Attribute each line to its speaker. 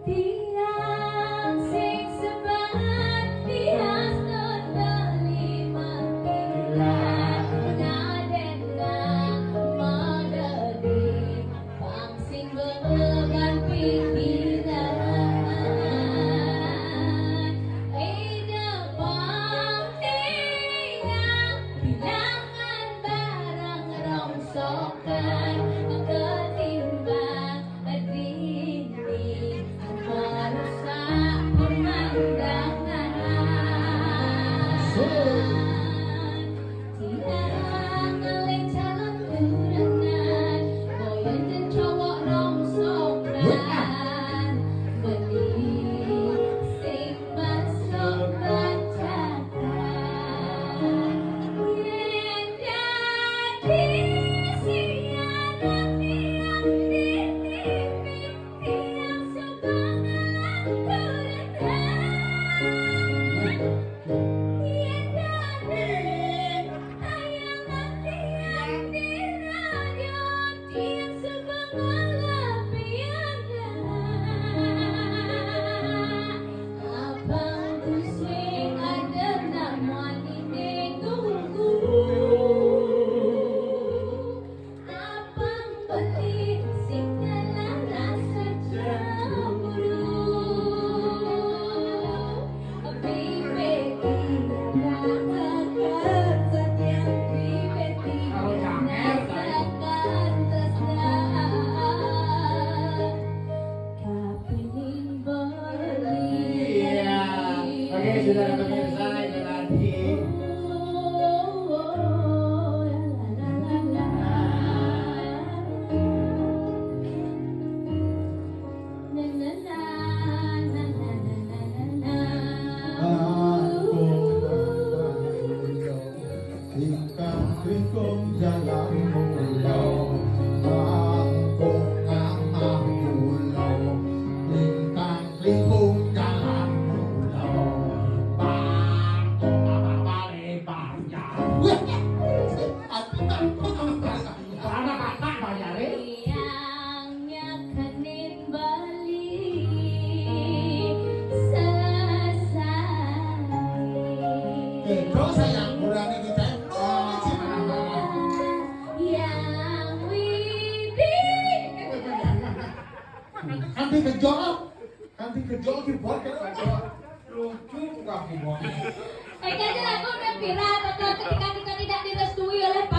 Speaker 1: Tiang sing sebat tiang non kelima nadena madadi pang sing beban pikiran ida pang tiang bilangan barang rongsokan ketimbang dinding merusak pemandangan tiang ngeling calon tunangan boyan dan cowok rongsokan benih sing masuk rancangan yen jadi siaran tiang dititip tiang sebangalan tunangan yen jadi tayangan tiang di radio tiang sebangalan piangan abang pusing ada nama ini tunggu abang beli singalan rasa cemburu bibeti rasakan sayang bibeti rasakan tresnan kapingin beli.
Speaker 2: Iya. Oke, saudara pemirsa, itu tadi.
Speaker 3: Tingkang kringkung jalan mulau, kampung ngamah mulau. Tingkang kringkung jalan mulau, kampung ngamah Palembang.
Speaker 2: Karena kakak bayarin.
Speaker 1: Tiangnya kenin Bali selesai.
Speaker 3: Terus sayang kurangnya kita
Speaker 1: Yang Widi
Speaker 3: nanti kejol keyboard kan lucu kok keyboard.
Speaker 1: jadi lagu udah viral ketika tidak direstui oleh pasangan.